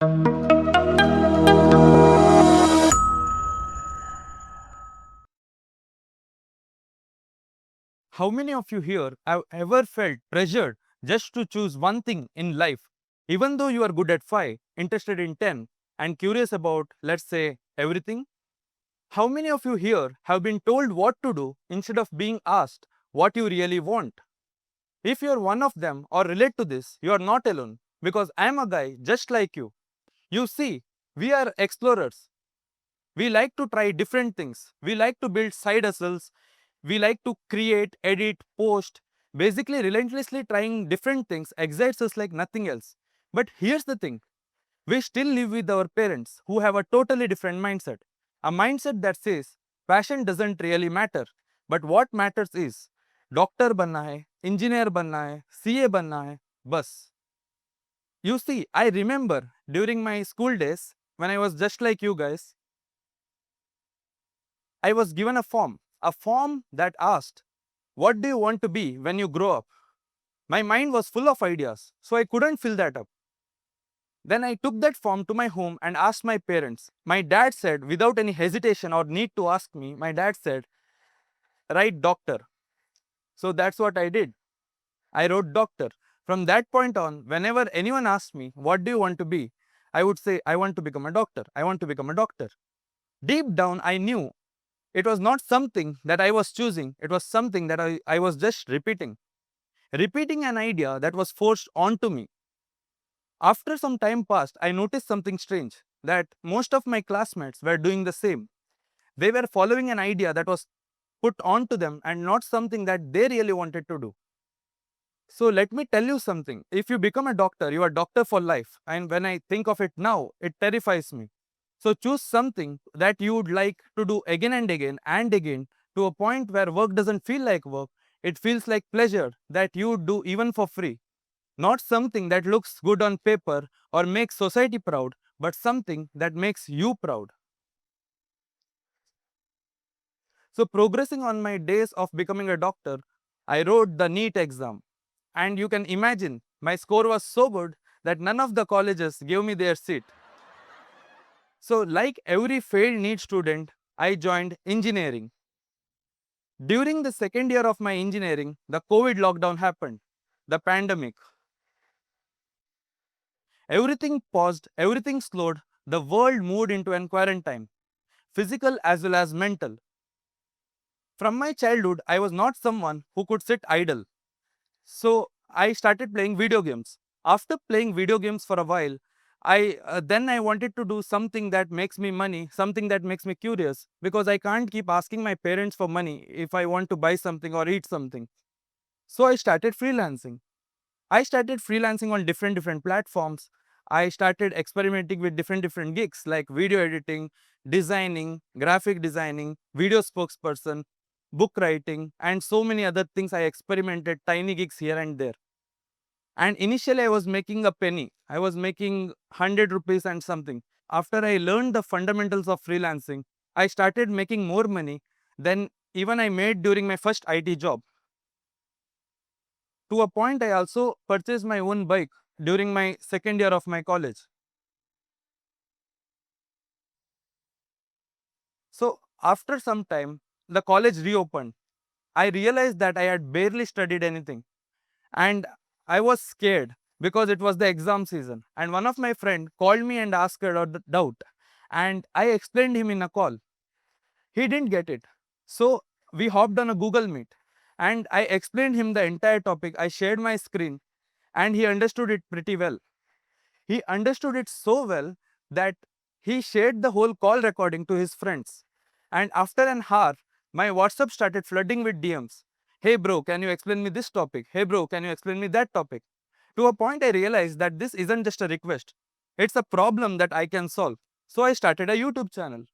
How many of you here have ever felt pressured just to choose one thing in life, even though you are good at 5, interested in 10, and curious about, let's say, everything? How many of you here have been told what to do instead of being asked what you really want? If you are one of them or relate to this, you are not alone, because I am a guy just like you. You see, we are explorers. We like to try different things. We like to build side hustles. We like to create, edit, post. Basically, relentlessly trying different things excites us like nothing else. But here's the thing, we still live with our parents who have a totally different mindset. A mindset that says passion doesn't really matter, but what matters is doctor बनना है, engineer बनना है, CA बनना है, बस. You see, I remember during my school days when I was just like you guys, I was given a form that asked, what do you want to be when you grow up? My mind was full of ideas, so I couldn't fill that up. Then I took that form to my home and asked my parents. My dad said, without any hesitation or need to ask me, my dad said, write doctor. So that's what I did. I wrote doctor. From that point on, whenever anyone asked me, what do you want to be? I would say, I want to become a doctor. I want to become a doctor. Deep down, I knew it was not something that I was choosing, it was something that I was just repeating. Repeating an idea that was forced onto me. After some time passed, I noticed something strange, that most of my classmates were doing the same. They were following an idea that was put onto them and not something that they really wanted to do. So let me tell you something. If you become a doctor, you are doctor for life. And when I think of it now, it terrifies me. So choose something that you would like to do again and again to a point where work doesn't feel like work. It feels like pleasure that you would do even for free. Not something that looks good on paper or makes society proud, but something that makes you proud. So, progressing on my days of becoming a doctor, I wrote the NEET exam. And you can imagine, my score was so good that none of the colleges gave me their seat. So, like every failed NEET student, I joined engineering. During the second year of my engineering, the COVID lockdown happened, the pandemic. Everything paused, everything slowed, the world moved into an quarantine, physical as well as mental. From my childhood, I was not someone who could sit idle. So I started playing video games. After playing video games for a while, I wanted to do something that makes me money, something that makes me curious, because I can't keep asking my parents for money if I want to buy something or eat something. So I started freelancing. I started freelancing on different platforms. I started experimenting with different gigs like video editing, designing, graphic designing, video spokesperson, book writing, and so many other things. I experimented tiny gigs here and there. And initially, I was making a penny. I was making 100 rupees and something. After I learned the fundamentals of freelancing, I started making more money than even I made during my first IT job. To a point, I also purchased my own bike during my second year of my college. So, after some time, the college reopened. I realized that I had barely studied anything and I was scared because it was the exam season. And one of my friend called me and asked a doubt, and I explained him in a call. He didn't get it. So, we hopped on a Google Meet and I explained him the entire topic. I shared my screen and he understood it pretty well. He understood it so well that he shared the whole call recording to his friends. And after an hour, my WhatsApp started flooding with DMs. Hey bro, can you explain me this topic? Hey bro, can you explain me that topic? To a point, I realized that this isn't just a request, it's a problem that I can solve. So I started a YouTube channel.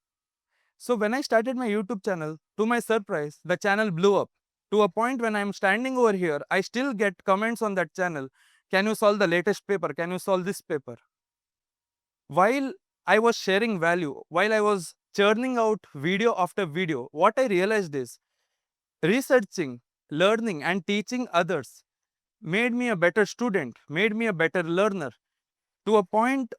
So when I started my YouTube channel, to my surprise, the channel blew up. To a point when I'm standing over here, I still get comments on that channel. Can you solve the latest paper? Can you solve this paper? While I was sharing value, while I was churning out video after video, what I realized is researching, learning, and teaching others made me a better student, made me a better learner. To a point,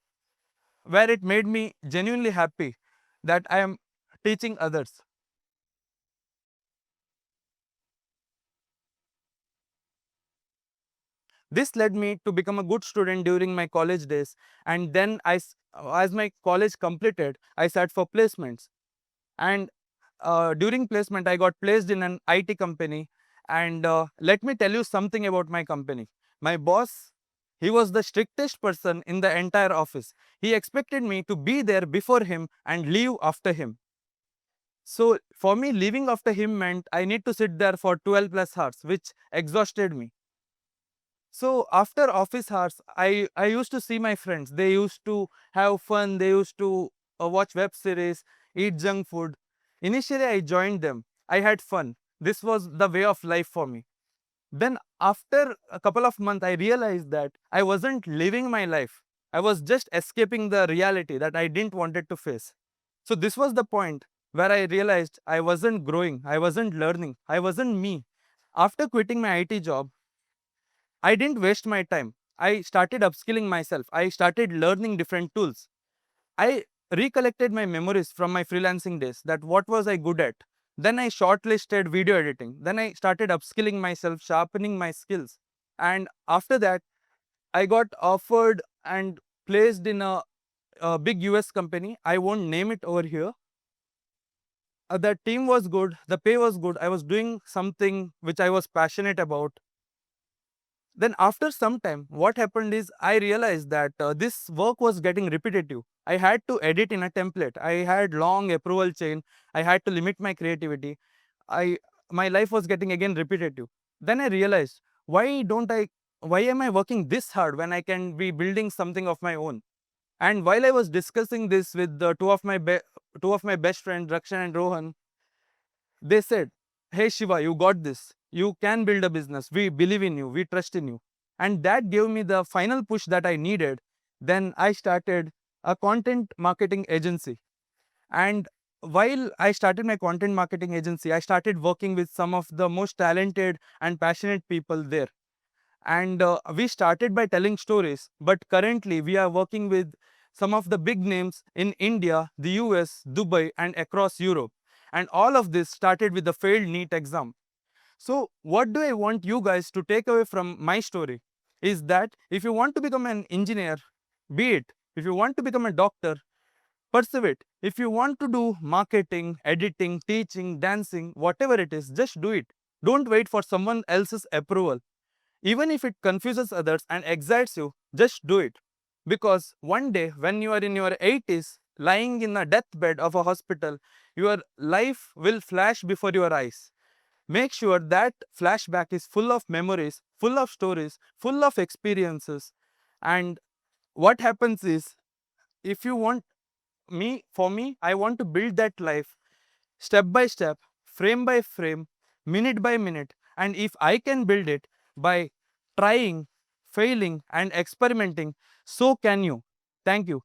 where it made me genuinely happy that I am teaching others. This led me to become a good student during my college days, and then as my college completed, I sat for placements. And during placement, I got placed in an IT company. And let me tell you something about my company. My boss, he was the strictest person in the entire office. He expected me to be there before him and leave after him. So for me, leaving after him meant I need to sit there for 12 plus hours, which exhausted me. So after office hours, I used to see my friends. They used to have fun. They used to watch web series, eat junk food. Initially, I joined them. I had fun. This was the way of life for me. Then after a couple of months, I realized that I wasn't living my life. I was just escaping the reality that I didn't wanted to face. So this was the point where I realized I wasn't growing. I wasn't learning. I wasn't me. After quitting my IT job, I didn't waste my time. I started upskilling myself. I started learning different tools. I recollected my memories from my freelancing days, that what was I good at. Then I shortlisted video editing. Then I started upskilling myself, sharpening my skills. And after that, I got offered and placed in a big US company. I won't name it over here. The team was good, the pay was good. I was doing something which I was passionate about. Then after some time, what happened is I realized that this work was getting repetitive. I had to edit in a template. I had long approval chain. I had to limit my creativity. I My life was getting again repetitive. Then I realized, why am I working this hard when I can be building something of my own? And while I was discussing this with the two of my best friends, Rakshan and Rohan, they said, "Hey Shiva, you got this. You can build a business. We believe in you. We trust in you." And that gave me the final push that I needed. Then I started a content marketing agency. And while I started my content marketing agency, I started working with some of the most talented and passionate people there. And we started by telling stories, but currently we are working with some of the big names in India, the US, Dubai, and across Europe. And all of this started with the failed NEET exam. So, what do I want you guys to take away from my story is that if you want to become an engineer, be it. If you want to become a doctor, pursue it. If you want to do marketing, editing, teaching, dancing, whatever it is, just do it. Don't wait for someone else's approval. Even if it confuses others and excites you, just do it. Because one day, when you are in your 80s, lying in a deathbed of a hospital, your life will flash before your eyes. Make sure that flashback is full of memories, full of stories, full of experiences. And what happens is, if you want for me, I want to build that life step by step, frame by frame, minute by minute. And if I can build it by trying, failing, and experimenting, so can you. Thank you.